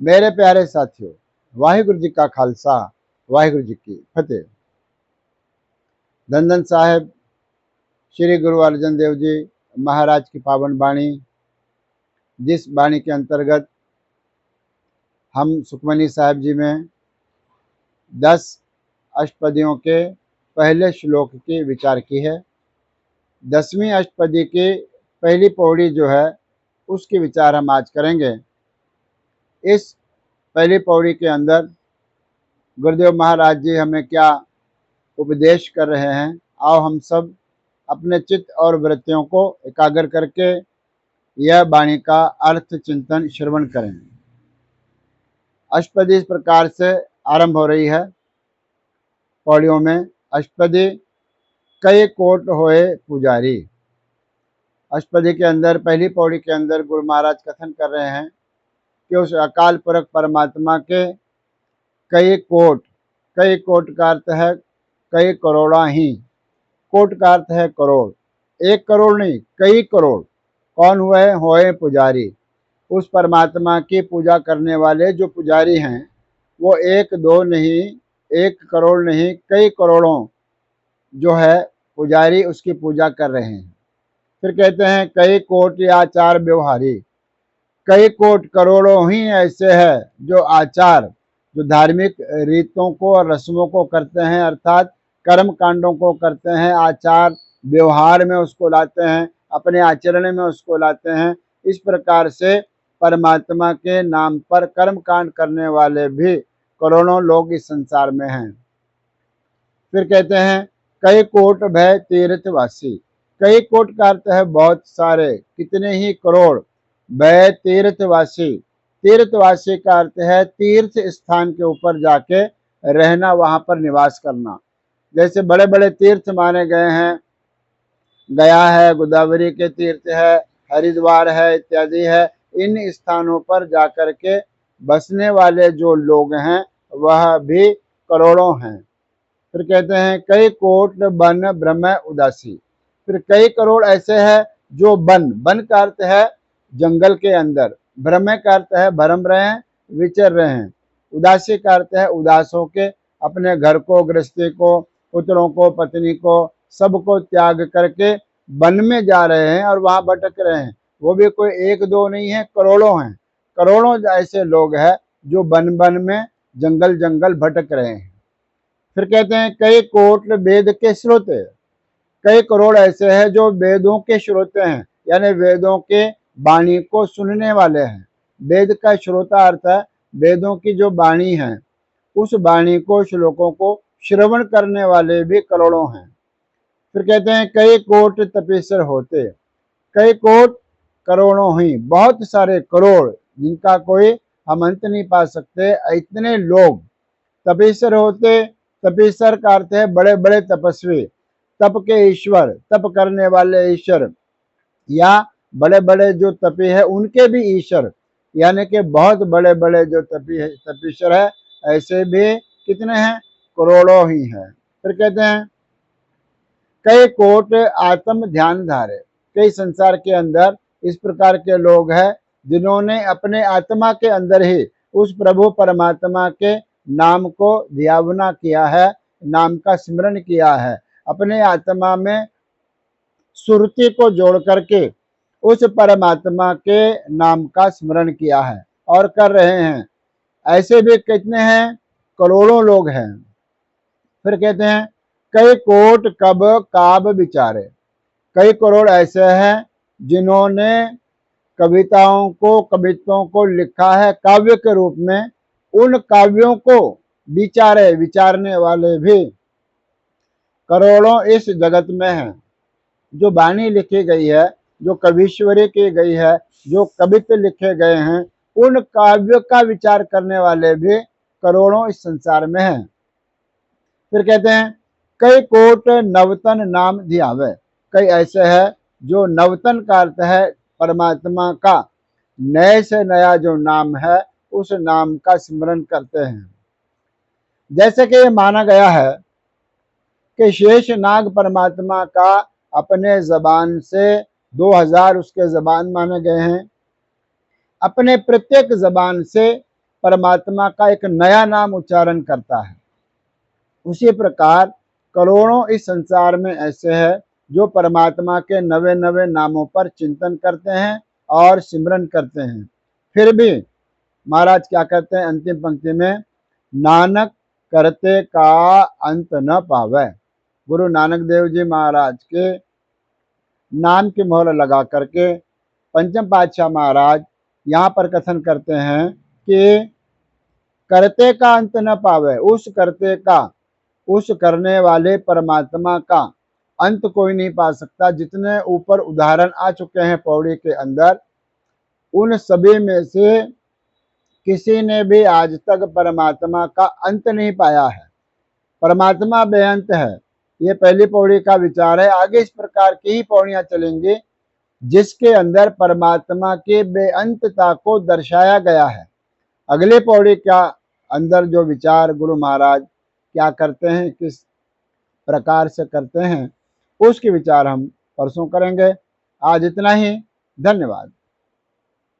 मेरे प्यारे साथियों, वाहिगुरु जी का खालसा, वाहिगुरु जी की फतेह। धन धन साहेब श्री गुरु अर्जन देव जी महाराज की पावन वाणी, जिस वाणी के अंतर्गत हम सुखमनी साहिब जी में 10 अष्टपदियों के पहले श्लोक की विचार की है। 10वीं अष्टपदी की पहली पौड़ी जो है उसकी विचार हम आज करेंगे। इस पहली पौड़ी के अंदर गुरुदेव महाराज जी हमें क्या उपदेश कर रहे हैं, आओ हम सब अपने चित्त और वृत्तियों को एकाग्र करके यह वाणी का अर्थ चिंतन श्रवण करें। अष्टपदी इस प्रकार से आरंभ हो रही है। पौड़ियों में अष्टपदी कई कोट होए पुजारी। अष्टपदी के अंदर पहली पौड़ी के अंदर गुरु महाराज कथन कर रहे हैं कि उस अकाल पुरख परमात्मा के कई कोट का अर्थ है कई करोड़ा ही, कोट का अर्थ है करोड़, 1 करोड़ नहीं, कई करोड़। कौन हुए? होए पुजारी। उस परमात्मा की पूजा करने वाले जो पुजारी हैं वो 1 2 नहीं, 1 करोड़ नहीं, कई करोड़ों जो है पुजारी उसकी पूजा कर रहे हैं। फिर कहते हैं कई कोट आचार व्यवहारी। कई कोट करोड़ों ही ऐसे हैं जो आचार, जो धार्मिक रीतों को और रस्मों को करते हैं, अर्थात कर्म कांडों को करते हैं, आचार व्यवहार में उसको लाते हैं, अपने आचरण में उसको लाते हैं। इस प्रकार से परमात्मा के नाम पर कर्म कांड करने वाले भी करोड़ों लोग इस संसार में हैं। फिर कहते हैं कई कोट भय तीर्थवासी। कई कोट का अर्थ है बहुत सारे, कितने ही करोड़। भय तीर्थवासी, तीर्थवासी का अर्थ है तीर्थ स्थान के ऊपर जाके रहना, वहां पर निवास करना। जैसे बड़े बड़े तीर्थ माने गए हैं, गया है, गोदावरी के तीर्थ है, हरिद्वार है, इत्यादि है। इन स्थानों पर जाकर के बसने वाले जो लोग हैं वह भी करोड़ों हैं। फिर कहते हैं कई कोट बन ब्रह्म उदासी। फिर कई करोड़ ऐसे हैं जो बन का अर्थ है जंगल के अंदर, ब्रह्म का अर्थ है भरम रहे हैं, विचर रहे हैं। उदासी का अर्थ है उदास होके अपने घर को, गृहस्थी को, पुत्रों को, पत्नी को, सबको त्याग करके वन में जा रहे हैं और वहां भटक रहे हैं। वो भी कोई 1 2 नहीं है, करोड़ों हैं। करोड़ों ऐसे लोग हैं जो वन में, जंगल जंगल भटक रहे हैं। फिर कहते हैं कई कोट वेद के श्रोते। कई करोड़ ऐसे हैं जो वेदों के श्रोते हैं, यानी वेदों के वाणी को सुनने वाले हैं। वेद का श्रोता अर्थ है वेदों की जो वाणी है उस वाणी को, श्लोकों को श्रवण करने वाले भी करोड़ों हैं। फिर कहते हैं कई कोट तपेश्वर होते। कई कोट करोड़ों ही, बहुत सारे करोड़ जिनका कोई हम अंत नहीं पा सकते, इतने लोग तपेश्वर होते। तपेश्वर का अर्थ है बड़े बड़े तपस्वी, तप के ईश्वर, तप करने वाले ईश्वर, या बड़े बड़े जो तपी है उनके भी ईश्वर, यानी कि बहुत बड़े बड़े जो तपीश्वर है ऐसे भी कितने हैं? करोड़ों ही हैं। फिर कहते हैं कई कोट आत्म ध्यान धारे। कई संसार के अंदर इस प्रकार के लोग हैं जिन्होंने अपने आत्मा के अंदर ही उस प्रभु परमात्मा के नाम को ध्यावना किया है, नाम का स्मरण किया है। अपने आत्मा में सुरति को जोड़ करके उस परमात्मा के नाम का स्मरण किया है और कर रहे हैं। ऐसे भी कितने हैं? करोड़ों लोग हैं। फिर कहते हैं कई कोट कब काब विचारे। कई करोड़ ऐसे हैं जिन्होंने कवित्वों को लिखा है काव्य के रूप में। उन काव्यों को विचारे, विचारने वाले भी करोड़ों इस जगत में हैं। जो वाणी लिखी गई है, जो कवीश्वरी की गई है, जो कवित्व लिखे गए हैं, उन काव्य का विचार करने वाले भी करोड़ों इस संसार में हैं। फिर कहते हैं कई कोट नवतन नाम ध्यावे। कई ऐसे हैं जो नवतन का अर्थ है परमात्मा का नए से नया जो नाम है उस नाम का स्मरण करते हैं। जैसे कि ये माना गया है कि शेष नाग परमात्मा का अपने जबान से 2000 उसके जबान माने गए हैं। अपने प्रत्येक जबान से परमात्मा का एक नया नाम उच्चारण करता है। उसी प्रकार करोड़ों इस संसार में ऐसे हैं जो परमात्मा के नवे नवे नामों पर चिंतन करते हैं और सिमरन करते हैं। फिर भी महाराज क्या कहते हैं अंतिम पंक्ति में, नानक करते का अंत न पावे। गुरु नानक देव जी महाराज के नाम की मोहर लगा करके पंचम पातशाह महाराज यहाँ पर कथन करते हैं कि करते का अंत न पावे, उस करते का, उस करने वाले परमात्मा का अंत कोई नहीं पा सकता। जितने ऊपर उदाहरण आ चुके हैं पौड़ी के अंदर, उन सभी में से किसी ने भी आज तक परमात्मा का अंत नहीं पाया है। परमात्मा बेअंत है, ये पहली पौड़ी का विचार है। आगे इस प्रकार की ही पौड़ियां चलेंगी जिसके अंदर परमात्मा के बेअंतता को दर्शाया गया है। अगले पौड़ी का अंदर जो विचार गुरु महाराज क्या करते हैं, किस प्रकार से करते हैं, उसके विचार हम परसों करेंगे। आज इतना ही, धन्यवाद।